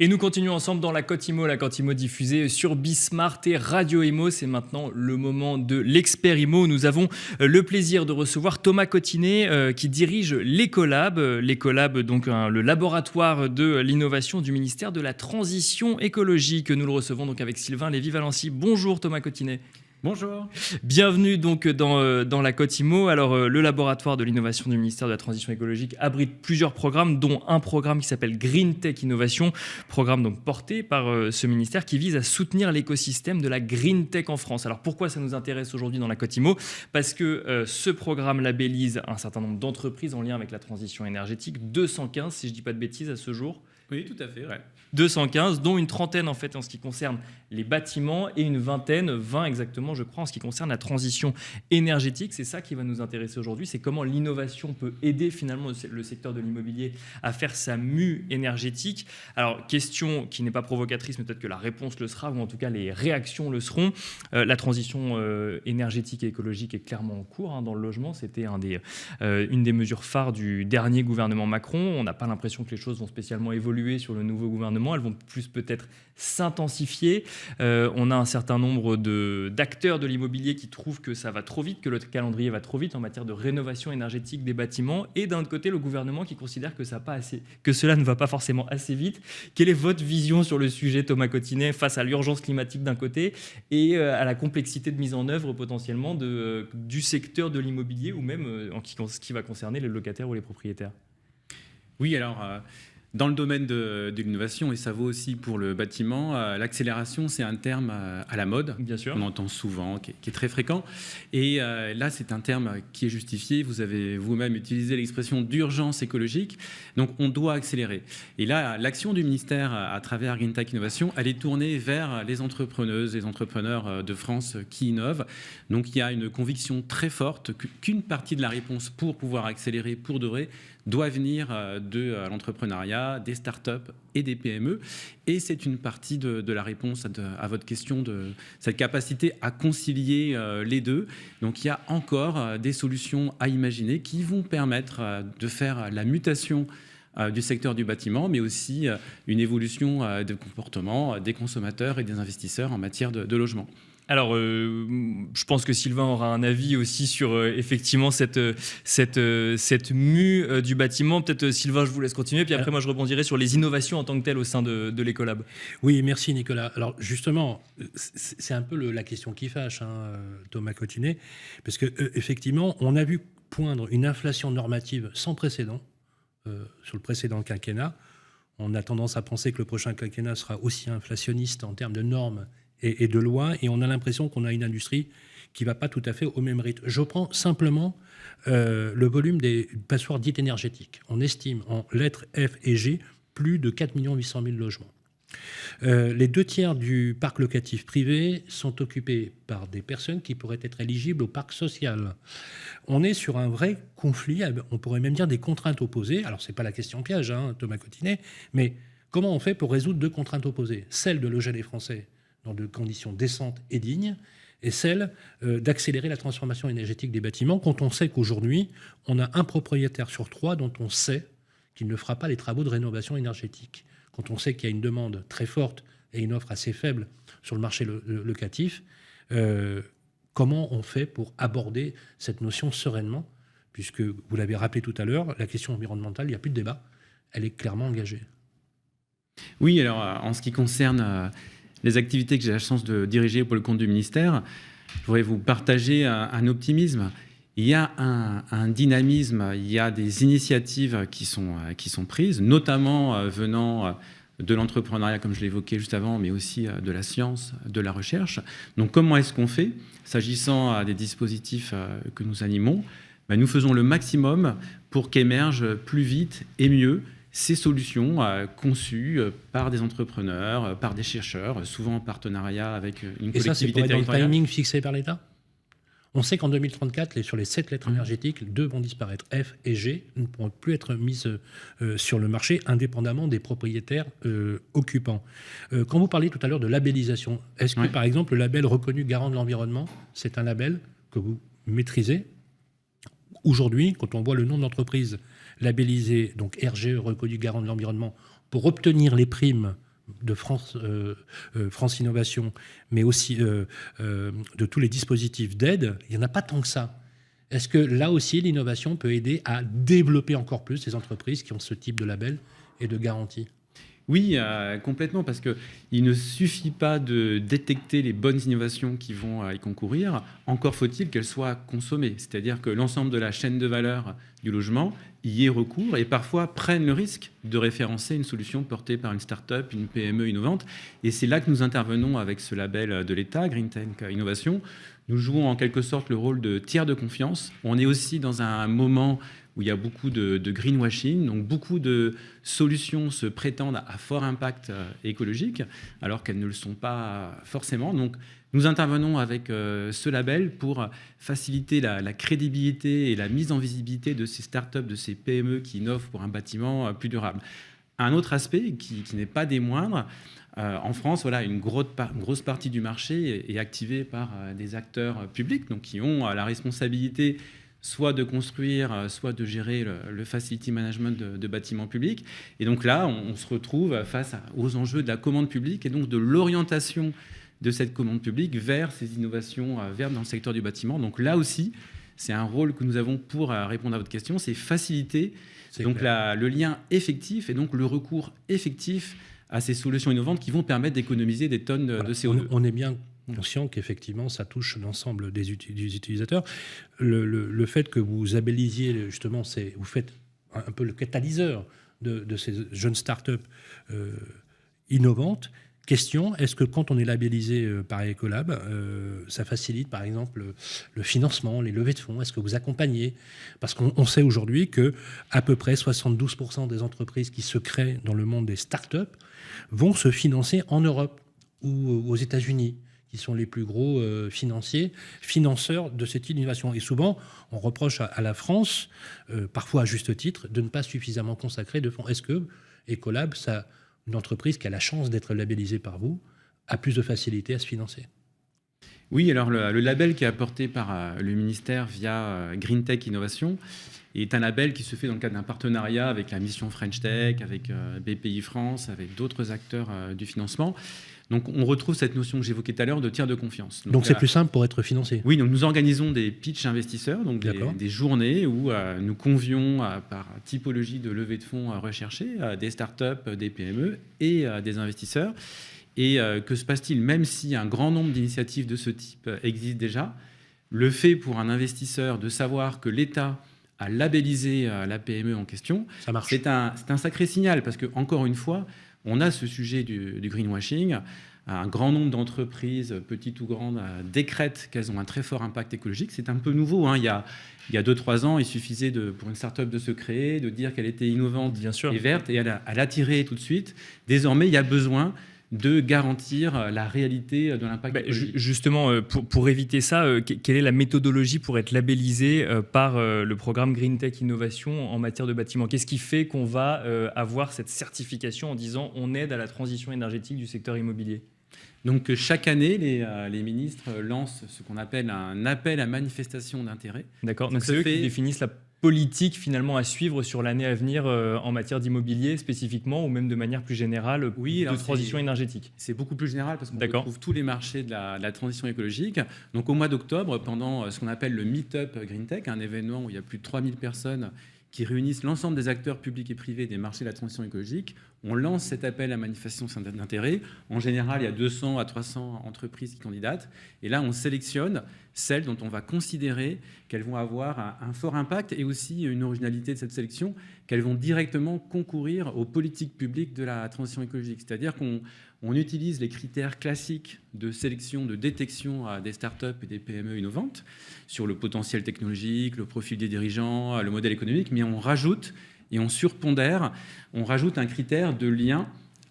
Et nous continuons ensemble dans la Côte Imo diffusée sur Bismart et Radio Imo. C'est maintenant le moment de l'expert Imo. Nous avons le plaisir de recevoir Thomas Cotinet qui dirige l'Ecolab. L'Ecolab, donc le laboratoire de l'innovation du ministère de la Transition écologique. Nous le recevons donc avec Sylvain Lévy-Valency. Bonjour Thomas Cotinet. Bonjour. Bienvenue donc dans la Côte Imo. Alors le laboratoire de l'innovation du ministère de la Transition écologique abrite plusieurs programmes, dont un programme qui s'appelle Green Tech Innovation, programme donc porté par ce ministère qui vise à soutenir l'écosystème de la Green Tech en France. Alors pourquoi ça nous intéresse aujourd'hui dans la Côte Imo ? Parce que ce programme labellise un certain nombre d'entreprises en lien avec la transition énergétique, 215 si je ne dis pas de bêtises à ce jour. Oui, tout à fait, ouais. 215, dont une trentaine en fait en ce qui concerne les bâtiments et une vingtaine, 20 exactement je crois, en ce qui concerne la transition énergétique. C'est ça qui va nous intéresser aujourd'hui, c'est comment l'innovation peut aider finalement le secteur de l'immobilier à faire sa mue énergétique. Alors question qui n'est pas provocatrice, mais peut-être que la réponse le sera, ou en tout cas les réactions le seront. La transition énergétique et écologique est clairement en cours dans le logement. C'était une des mesures phares du dernier gouvernement Macron. On n'a pas l'impression que les choses vont spécialement évoluer sur le nouveau gouvernement. Elles vont plus peut-être s'intensifier. On a un certain nombre d'acteurs de l'immobilier qui trouvent que ça va trop vite, que le calendrier va trop vite en matière de rénovation énergétique des bâtiments. Et d'un autre côté, le gouvernement qui considère que cela ne va pas forcément assez vite. Quelle est votre vision sur le sujet, Thomas Cotinet, face à l'urgence climatique d'un côté et à la complexité de mise en œuvre potentiellement du secteur de l'immobilier ou même en ce qui va concerner les locataires ou les propriétaires ? Oui, alors... Dans le domaine de l'innovation, et ça vaut aussi pour le bâtiment, l'accélération, c'est un terme à la mode. Bien sûr. On entend souvent, qui est très fréquent. Et là, c'est un terme qui est justifié. Vous avez vous-même utilisé l'expression d'urgence écologique. Donc, on doit accélérer. Et là, l'action du ministère à travers Green Tech Innovation, elle est tournée vers les entrepreneuses, les entrepreneurs de France qui innovent. Donc, il y a une conviction très forte qu'une partie de la réponse pour pouvoir accélérer pour de vrai doit venir de l'entrepreneuriat, des startups et des PME. Et c'est une partie de la réponse à votre question de cette capacité à concilier les deux. Donc il y a encore des solutions à imaginer qui vont permettre de faire la mutation du secteur du bâtiment, mais aussi une évolution de comportement des consommateurs et des investisseurs en matière de logement. Alors, je pense que Sylvain aura un avis aussi sur effectivement cette mue du bâtiment. Peut-être Sylvain, je vous laisse continuer, puis après moi je rebondirai sur les innovations en tant que telles au sein de l'Ecolab. Oui, merci Nicolas. Alors justement, c'est un peu la question qui fâche, Thomas Cotinet, parce que effectivement, on a vu poindre une inflation normative sans précédent sur le précédent quinquennat. On a tendance à penser que le prochain quinquennat sera aussi inflationniste en termes de normes et de lois, et on a l'impression qu'on a une industrie qui ne va pas tout à fait au même rythme. Je prends simplement le volume des passoires dites énergétiques. On estime en lettres F et G plus de 4 800 000 logements. Les 2/3 du parc locatif privé sont occupés par des personnes qui pourraient être éligibles au parc social. On est sur un vrai conflit, on pourrait même dire des contraintes opposées. Alors, ce n'est pas la question piège, Thomas Cotinet, mais comment on fait pour résoudre deux contraintes opposées ? Celle de loger les Français dans de conditions décentes et dignes, et celle d'accélérer la transformation énergétique des bâtiments, quand on sait qu'aujourd'hui, on a un propriétaire sur 3 dont on sait qu'il ne fera pas les travaux de rénovation énergétique. Quand on sait qu'il y a une demande très forte et une offre assez faible sur le marché locatif, comment on fait pour aborder cette notion sereinement ? Puisque, vous l'avez rappelé tout à l'heure, la question environnementale, il n'y a plus de débat, elle est clairement engagée. Oui, alors en ce qui concerne les activités que j'ai la chance de diriger pour le compte du ministère, je voudrais vous partager un optimisme. Il y a un dynamisme, il y a des initiatives qui sont prises, notamment venant de l'entrepreneuriat, comme je l'évoquais juste avant, mais aussi de la science, de la recherche. Donc comment est-ce qu'on fait ? S'agissant des dispositifs que nous animons, nous faisons le maximum pour qu'émergent plus vite et mieux ces solutions conçues par des entrepreneurs, par des chercheurs, souvent en partenariat avec une collectivité territoriale. Et ça, c'est pour être dans le timing fixé par l'État ? On sait qu'en 2034, sur les 7 lettres énergétiques, 2 vont disparaître. F et G ne pourront plus être mises sur le marché indépendamment des propriétaires occupants. Quand vous parliez tout à l'heure de labellisation, est-ce que, par exemple, le label reconnu garant de l'environnement, c'est un label que vous maîtrisez ? Aujourd'hui, quand on voit le nombre d'entreprises labellisées, donc RGE, reconnu garant de l'environnement, pour obtenir les primes de France Innovation, mais aussi de tous les dispositifs d'aide, il n'y en a pas tant que ça. Est-ce que là aussi, l'innovation peut aider à développer encore plus les entreprises qui ont ce type de label et de garantie ? Oui, complètement, parce qu'il ne suffit pas de détecter les bonnes innovations qui vont y concourir, encore faut-il qu'elles soient consommées. C'est-à-dire que l'ensemble de la chaîne de valeur du logement y ait recours et parfois prennent le risque de référencer une solution portée par une start-up, une PME innovante. Et c'est là que nous intervenons avec ce label de l'État, GreenTech Innovation. Nous jouons en quelque sorte le rôle de tiers de confiance. On est aussi dans un moment où il y a beaucoup de greenwashing, donc beaucoup de solutions se prétendent à fort impact écologique, alors qu'elles ne le sont pas forcément. Donc, nous intervenons avec ce label pour faciliter la crédibilité et la mise en visibilité de ces startups, de ces PME qui innovent pour un bâtiment plus durable. Un autre aspect qui n'est pas des moindres, en France, voilà, une grosse partie du marché est activée par des acteurs publics, donc qui ont la responsabilité soit de construire, soit de gérer le facility management de bâtiments publics. Et donc là, on se retrouve face aux enjeux de la commande publique et donc de l'orientation de cette commande publique vers ces innovations vertes dans le secteur du bâtiment. Donc là aussi, c'est un rôle que nous avons pour répondre à votre question, c'est faciliter donc le lien effectif et donc le recours effectif à ces solutions innovantes qui vont permettre d'économiser des tonnes de CO2. On est bien conscient qu'effectivement, ça touche l'ensemble des utilisateurs. Le fait que vous labellisiez, justement, vous faites un peu le catalyseur de ces jeunes startups innovantes. Question, est-ce que quand on est labellisé par Ecolab, ça facilite, par exemple, le financement, les levées de fonds? Est-ce que vous accompagnez? Parce qu'on sait aujourd'hui qu'à peu près 72% des entreprises qui se créent dans le monde des startups vont se financer en Europe ou aux États-Unis, qui sont les plus gros financeurs de cette innovation. Et souvent, on reproche à la France, parfois à juste titre, de ne pas suffisamment consacrer de fonds. Est-ce que Ecolab, une entreprise qui a la chance d'être labellisée par vous, a plus de facilité à se financer? Oui, alors le label qui est apporté par le ministère via GreenTech Innovation est un label qui se fait dans le cadre d'un partenariat avec la mission French Tech, avec BPI France, avec d'autres acteurs du financement. Donc on retrouve cette notion que j'évoquais tout à l'heure de tiers de confiance. Donc c'est plus simple pour être financé? Oui, donc nous organisons des pitchs investisseurs, donc des journées où nous convions par typologie de levée de fonds recherchée des startups, des PME et des investisseurs. Et que se passe-t-il? Même si un grand nombre d'initiatives de ce type existent déjà, le fait pour un investisseur de savoir que l'État a labellisé la PME en question, ça marche. C'est un sacré signal, parce que encore une fois, on a ce sujet du greenwashing. Un grand nombre d'entreprises, petites ou grandes, décrètent qu'elles ont un très fort impact écologique. C'est un peu nouveau. Il y a 2-3 ans, il suffisait pour une start-up de se créer, de dire qu'elle était innovante et verte, et elle attirait tout de suite. Désormais, il y a besoin de garantir la réalité de l'impact écologique. Justement, pour éviter ça, quelle est la méthodologie pour être labellisé par le programme GreenTech Innovation en matière de bâtiment? Qu'est-ce qui fait qu'on va avoir cette certification en disant on aide à la transition énergétique du secteur immobilier? Donc chaque année, les ministres lancent ce qu'on appelle un appel à manifestation d'intérêt. D'accord, donc c'est eux qui définissent la politique finalement à suivre sur l'année à venir en matière d'immobilier spécifiquement ou même de manière plus générale de transition énergétique? C'est beaucoup plus général parce qu'on retrouve tous les marchés de la transition écologique. Donc au mois d'octobre, pendant ce qu'on appelle le Meetup GreenTech, un événement où il y a plus de 3000 personnes qui réunissent l'ensemble des acteurs publics et privés des marchés de la transition écologique, on lance cet appel à manifestation d'intérêt. En général, il y a 200 à 300 entreprises qui candidatent. Et là, on sélectionne celles dont on va considérer qu'elles vont avoir un fort impact et aussi une originalité de cette sélection, qu'elles vont directement concourir aux politiques publiques de la transition écologique. C'est-à-dire qu'on utilise les critères classiques de sélection, de détection des startups et des PME innovantes sur le potentiel technologique, le profil des dirigeants, le modèle économique, mais on rajoute et on surpondère, on rajoute un critère de lien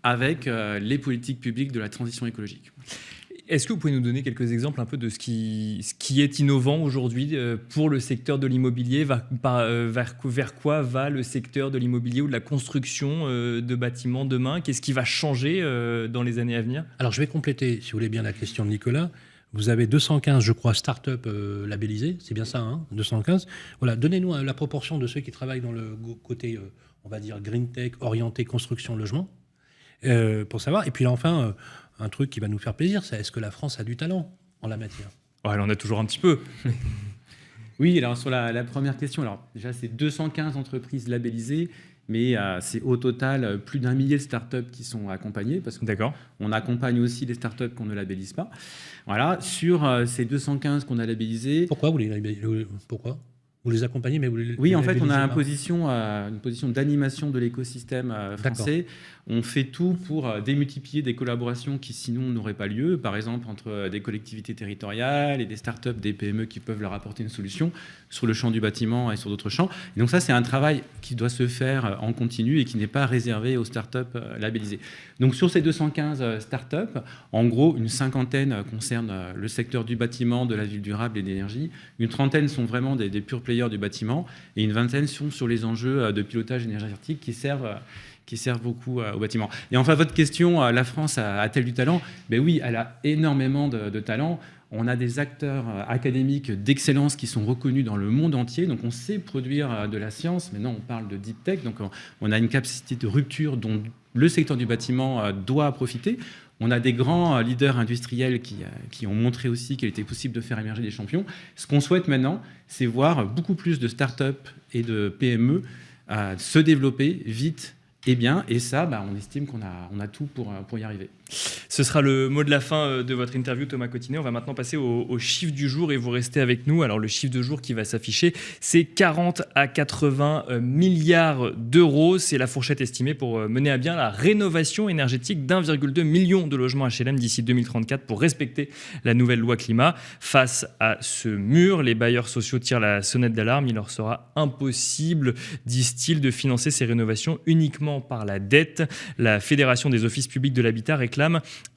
avec les politiques publiques de la transition écologique. Est-ce que vous pouvez nous donner quelques exemples un peu de ce qui est innovant aujourd'hui pour le secteur de l'immobilier? Vers quoi va le secteur de l'immobilier ou de la construction de bâtiments demain? Qu'est-ce qui va changer dans les années à venir? Alors je vais compléter, si vous voulez bien, la question de Nicolas. Vous avez 215, je crois, start-up labellisées, c'est bien ça, hein, 215. Voilà, donnez-nous la proportion de ceux qui travaillent dans le côté, on va dire, green tech, orienté construction logement. pour savoir. Et puis enfin, un truc qui va nous faire plaisir, c'est est-ce que la France a du talent en la matière? Oh, elle en a toujours un petit peu. Oui, alors sur la première question, alors déjà c'est 215 entreprises labellisées, mais c'est au total plus d'1 millier de startups qui sont accompagnées, parce qu'on accompagne aussi les startups qu'on ne labellise pas. Voilà, sur ces 215 qu'on a labellisées... Pourquoi vous les labellisez? Pourquoi vous les accompagnez, mais vous les Oui, en fait, on a une une position d'animation de l'écosystème français. On fait tout pour démultiplier des collaborations qui, sinon, n'auraient pas lieu. Par exemple, entre des collectivités territoriales et des startups, des PME qui peuvent leur apporter une solution sur le champ du bâtiment et sur d'autres champs. Et donc ça, c'est un travail qui doit se faire en continu et qui n'est pas réservé aux startups labellisées. Donc sur ces 215 startups, en gros, une cinquantaine concerne le secteur du bâtiment, de la ville durable et de l'énergie. Une trentaine sont vraiment des pure players du bâtiment et une vingtaine sont sur les enjeux de pilotage énergétique qui servent beaucoup au bâtiment. Et enfin, votre question, la France a-t-elle du talent? Ben oui, elle a énormément de talent. On a des acteurs académiques d'excellence qui sont reconnus dans le monde entier. Donc, on sait produire de la science. Maintenant, on parle de deep tech. Donc, on a une capacité de rupture dont le secteur du bâtiment doit profiter. On a des grands leaders industriels qui ont montré aussi qu'il était possible de faire émerger des champions. Ce qu'on souhaite maintenant, c'est voir beaucoup plus de startups et de PME se développer vite et bien. Et ça, on estime qu'on a tout pour y arriver. Ce sera le mot de la fin de votre interview, Thomas Cotinet. On va maintenant passer au chiffre du jour et vous restez avec nous. Alors, le chiffre de jour qui va s'afficher, c'est 40 à 80 milliards d'euros. C'est la fourchette estimée pour mener à bien la rénovation énergétique d'1,2 million de logements HLM d'ici 2034 pour respecter la nouvelle loi climat. Face à ce mur, les bailleurs sociaux tirent la sonnette d'alarme. Il leur sera impossible, disent-ils, de financer ces rénovations uniquement par la dette. La Fédération des offices publics de l'habitat réclame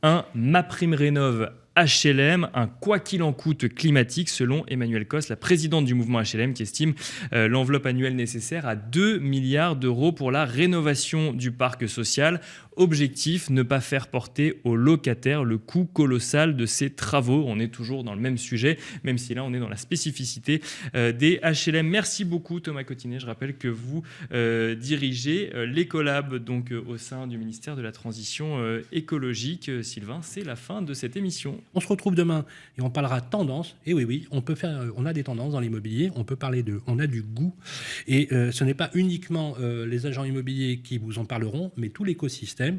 un MaPrimeRénov' HLM, un quoi qu'il en coûte climatique, selon Emmanuelle Cos, la présidente du mouvement HLM, qui estime l'enveloppe annuelle nécessaire à 2 milliards d'euros pour la rénovation du parc social. Objectif, ne pas faire porter aux locataires le coût colossal de ces travaux. On est toujours dans le même sujet, même si là on est dans la spécificité des HLM. Merci beaucoup Thomas Cotinet. Je rappelle que vous dirigez l'Écolab, donc au sein du ministère de la Transition écologique. Sylvain, c'est la fin de cette émission. On se retrouve demain et on parlera tendance. Et oui, on a des tendances dans l'immobilier. On peut parler on a du goût. Et ce n'est pas uniquement les agents immobiliers qui vous en parleront, mais tout l'écosystème.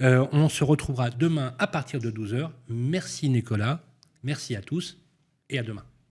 On se retrouvera demain à partir de 12h. Merci Nicolas, merci à tous et à demain.